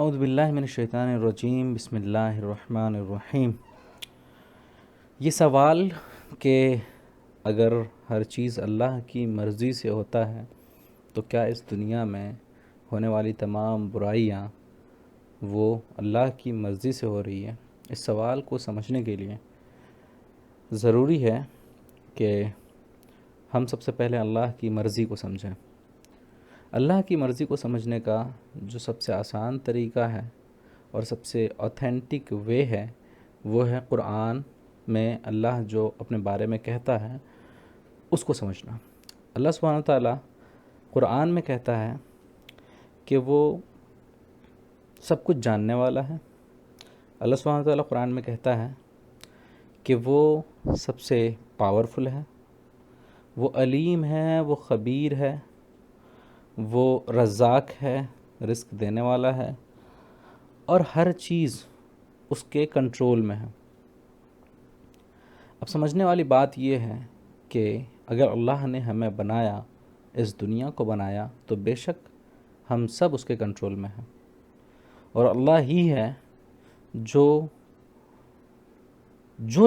اعوذ باللہ من الشیطان الرجیم، بسم اللہ الرحمن الرحیم۔ یہ سوال کہ اگر ہر چیز اللہ کی مرضی سے ہوتا ہے تو کیا اس دنیا میں ہونے والی تمام برائیاں وہ اللہ کی مرضی سے ہو رہی ہے؟ اس سوال کو سمجھنے کے لیے ضروری ہے کہ ہم سب سے پہلے اللہ کی مرضی کو سمجھیں۔ اللہ کی مرضی کو سمجھنے کا جو سب سے آسان طریقہ ہے اور سب سے اوتھینٹک وے ہے وہ ہے قرآن میں اللہ جو اپنے بارے میں کہتا ہے اس کو سمجھنا۔ اللہ سبحانہ و تعالیٰ قرآن میں کہتا ہے کہ وہ سب کچھ جاننے والا ہے۔ اللہ سبحانہ و تعالیٰ قرآن میں کہتا ہے کہ وہ سب سے پاورفل ہے، وہ علیم ہے، وہ خبیر ہے، وہ رزاق ہے، رزق دینے والا ہے، اور ہر چیز اس کے کنٹرول میں ہے۔ اب سمجھنے والی بات یہ ہے کہ اگر اللہ نے ہمیں بنایا، اس دنیا کو بنایا، تو بے شک ہم سب اس کے کنٹرول میں ہیں، اور اللہ ہی ہے جو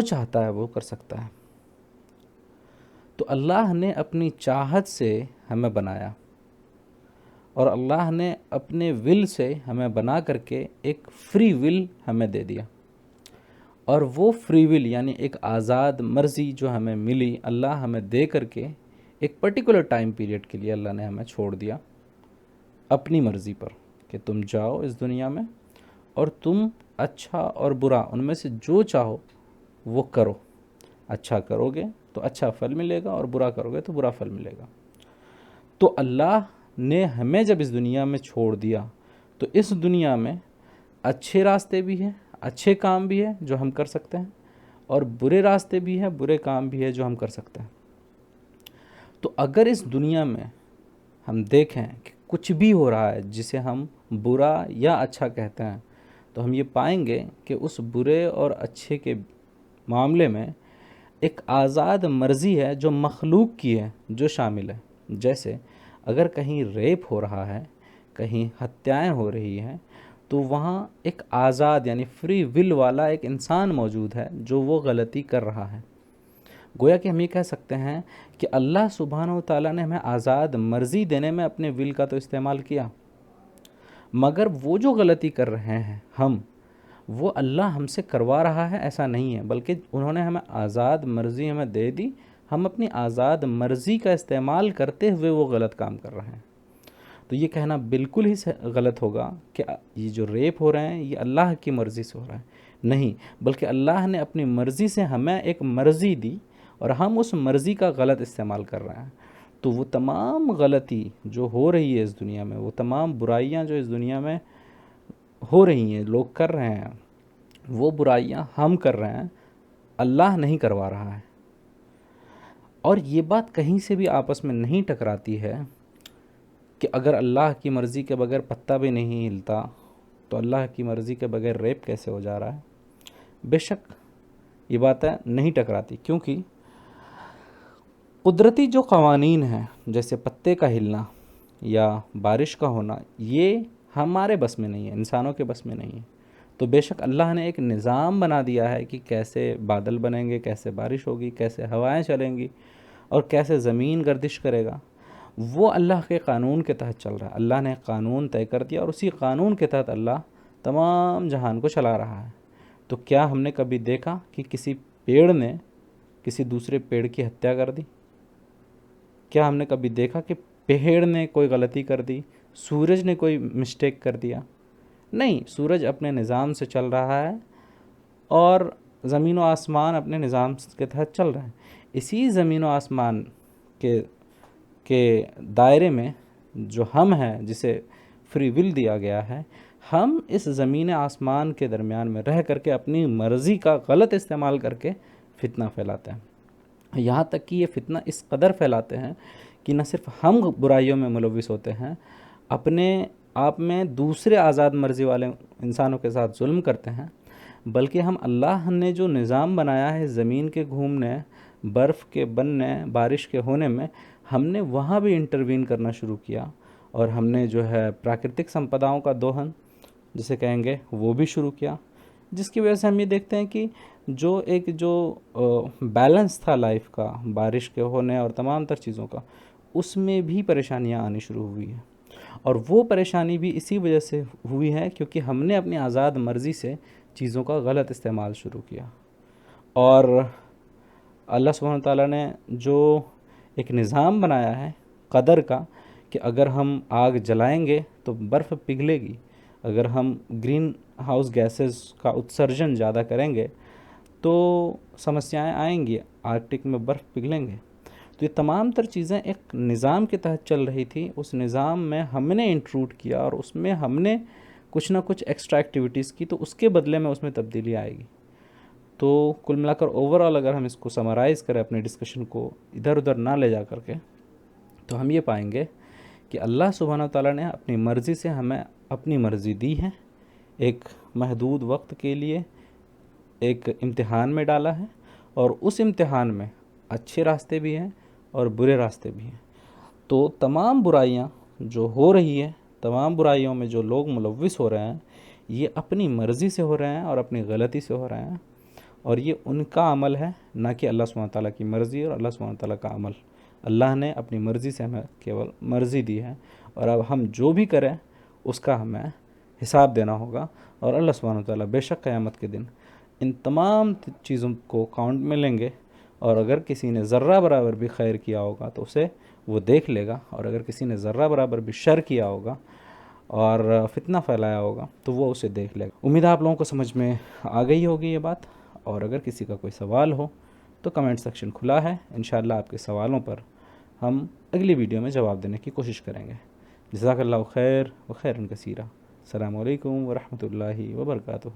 چاہتا ہے وہ کر سکتا ہے۔ تو اللہ نے اپنی چاہت سے ہمیں بنایا، اور اللہ نے اپنے ول سے ہمیں بنا کر کے ایک فری ول ہمیں دے دیا، اور وہ فری ول یعنی ایک آزاد مرضی جو ہمیں ملی اللہ ہمیں دے کر کے ایک پرٹیکولر ٹائم پیریڈ کے لیے اللہ نے ہمیں چھوڑ دیا اپنی مرضی پر کہ تم جاؤ اس دنیا میں اور تم اچھا اور برا ان میں سے جو چاہو وہ کرو۔ اچھا کرو گے تو اچھا پھل ملے گا، اور برا کرو گے تو برا پھل ملے گا۔ تو اللہ نے ہمیں جب اس دنیا میں چھوڑ دیا تو اس دنیا میں اچھے راستے بھی ہیں، اچھے کام بھی ہے جو ہم کر سکتے ہیں، اور برے راستے بھی ہیں، برے کام بھی ہے جو ہم کر سکتے ہیں۔ تو اگر اس دنیا میں ہم دیکھیں کہ کچھ بھی ہو رہا ہے جسے ہم برا یا اچھا کہتے ہیں، تو ہم یہ پائیں گے کہ اس برے اور اچھے کے معاملے میں ایک آزاد مرضی ہے جو مخلوق کی ہے جو شامل ہے۔ جیسے اگر کہیں ریپ ہو رہا ہے، کہیں ہتیائیں ہو رہی ہیں، تو وہاں ایک آزاد یعنی فری ول والا ایک انسان موجود ہے جو وہ غلطی کر رہا ہے۔ گویا کہ ہم یہ کہہ سکتے ہیں کہ اللہ سبحانہ و تعالیٰ نے ہمیں آزاد مرضی دینے میں اپنے ول کا تو استعمال کیا، مگر وہ جو غلطی کر رہے ہیں وہ اللہ ہم سے کروا رہا ہے ایسا نہیں ہے، بلکہ انہوں نے ہمیں آزاد مرضی ہمیں دے دی، ہم اپنی آزاد مرضی کا استعمال کرتے ہوئے وہ غلط کام کر رہے ہیں۔ تو یہ کہنا بالکل ہی غلط ہوگا کہ یہ جو ریپ ہو رہے ہیں یہ اللہ کی مرضی سے ہو رہا ہے، نہیں، بلکہ اللہ نے اپنی مرضی سے ہمیں ایک مرضی دی اور ہم اس مرضی کا غلط استعمال کر رہے ہیں۔ تو وہ تمام غلطی جو ہو رہی ہے اس دنیا میں، وہ تمام برائیاں جو اس دنیا میں ہو رہی ہیں، لوگ کر رہے ہیں، وہ برائیاں ہم کر رہے ہیں، اللہ نہیں کروا رہا ہے۔ اور یہ بات کہیں سے بھی آپس میں نہیں ٹکراتی ہے کہ اگر اللہ کی مرضی کے بغیر پتہ بھی نہیں ہلتا تو اللہ کی مرضی کے بغیر ریپ کیسے ہو جا رہا ہے؟ بے شک یہ باتیں نہیں ٹکراتی، کیونکہ قدرتی جو قوانین ہیں جیسے پتے کا ہلنا یا بارش کا ہونا، یہ ہمارے بس میں نہیں ہے، انسانوں کے بس میں نہیں ہے۔ تو بے شک اللہ نے ایک نظام بنا دیا ہے کہ کیسے بادل بنیں گے، کیسے بارش ہوگی، کیسے ہوائیں چلیں گی، اور کیسے زمین گردش کرے گا۔ وہ اللہ کے قانون کے تحت چل رہا ہے۔ اللہ نے قانون طے کر دیا اور اسی قانون کے تحت اللہ تمام جہان کو چلا رہا ہے۔ تو کیا ہم نے کبھی دیکھا کہ کسی پیڑ نے کسی دوسرے پیڑ کی ہتیا کر دی؟ کیا ہم نے کبھی دیکھا کہ پیڑ نے کوئی غلطی کر دی، سورج نے کوئی مسٹیک کر دیا؟ نہیں، سورج اپنے نظام سے چل رہا ہے اور زمین و آسمان اپنے نظام کے تحت چل رہے ہیں۔ اسی زمین و آسمان کے دائرے میں جو ہم ہیں، جسے فری ول دیا گیا ہے، ہم اس زمین آسمان کے درمیان میں رہ کر کے اپنی مرضی کا غلط استعمال کر کے فتنہ پھیلاتے ہیں۔ یہاں تک کہ یہ فتنہ اس قدر پھیلاتے ہیں کہ نہ صرف ہم برائیوں میں ملوث ہوتے ہیں، اپنے آپ میں دوسرے آزاد مرضی والے انسانوں کے ساتھ ظلم کرتے ہیں، بلکہ ہم اللہ نے جو نظام بنایا ہے زمین کے گھومنے، برف کے بننے، بارش کے ہونے میں، ہم نے وہاں بھی انٹروین کرنا شروع کیا، اور ہم نے جو ہے پراکرتک سمپداؤں کا دوہن جسے کہیں گے وہ بھی شروع کیا، جس کی وجہ سے ہم یہ دیکھتے ہیں کہ جو بیلنس تھا لائف کا، بارش کے ہونے اور تمام تر چیزوں کا، اس میں بھی پریشانیاں آنی شروع ہوئی ہیں، اور وہ پریشانی بھی اسی وجہ سے ہوئی ہے کیونکہ ہم نے اپنی آزاد مرضی سے چیزوں کا غلط استعمال شروع کیا۔ اور اللہ سبحانہ تعالیٰ نے جو ایک نظام بنایا ہے قدر کا، کہ اگر ہم آگ جلائیں گے تو برف پگھلے گی، اگر ہم گرین ہاؤس گیسز کا اتسرجن زیادہ کریں گے تو سمسیائیں آئیں گی، آرکٹک میں برف پگھلیں گے۔ تو یہ تمام تر چیزیں ایک نظام کے تحت چل رہی تھی، اس نظام میں ہم نے انٹروڈ کیا اور اس میں ہم نے کچھ نہ کچھ ایکسٹرا ایکٹیویٹیز کی، تو اس کے بدلے میں اس میں تبدیلی آئے گی۔ تو کل ملا کر اوورآل اگر ہم اس کو سمرائز کریں، اپنے ڈسکشن کو ادھر ادھر نہ لے جا کر کے، تو ہم یہ پائیں گے کہ اللہ سبحانہ تعالیٰ نے اپنی مرضی سے ہمیں اپنی مرضی دی ہے، ایک محدود وقت کے لیے ایک امتحان میں ڈالا ہے، اور اس امتحان میں اچھے راستے بھی ہیں اور برے راستے بھی ہیں۔ تو تمام برائیاں جو ہو رہی ہیں، تمام برائیوں میں جو لوگ ملوث ہو رہے ہیں، یہ اپنی مرضی سے ہو رہے ہیں اور اپنی غلطی سے ہو رہے ہیں، اور یہ ان کا عمل ہے، نہ کہ اللہ سبحانہ تعالیٰ کی مرضی اور اللہ سبحانہ تعالیٰ کا عمل۔ اللہ نے اپنی مرضی سے ہمیں کیول مرضی دی ہے، اور اب ہم جو بھی کریں اس کا ہمیں حساب دینا ہوگا، اور اللہ سبحانہ تعالیٰ بے شک قیامت کے دن ان تمام چیزوں کو کاؤنٹ میں لیں گے، اور اگر کسی نے ذرہ برابر بھی خیر کیا ہوگا تو اسے وہ دیکھ لے گا، اور اگر کسی نے ذرہ برابر بھی شر کیا ہوگا اور فتنہ پھیلایا ہوگا تو وہ اسے دیکھ لے گا۔ امید ہے آپ لوگوں کو سمجھ میں آ گئی ہوگی یہ بات، اور اگر کسی کا کوئی سوال ہو تو کمنٹ سیکشن کھلا ہے، انشاءاللہ آپ کے سوالوں پر ہم اگلی ویڈیو میں جواب دینے کی کوشش کریں گے۔ جزاک اللہ خیر و خیرا کثیرا۔ السلام علیکم ورحمۃ اللہ وبرکاتہ۔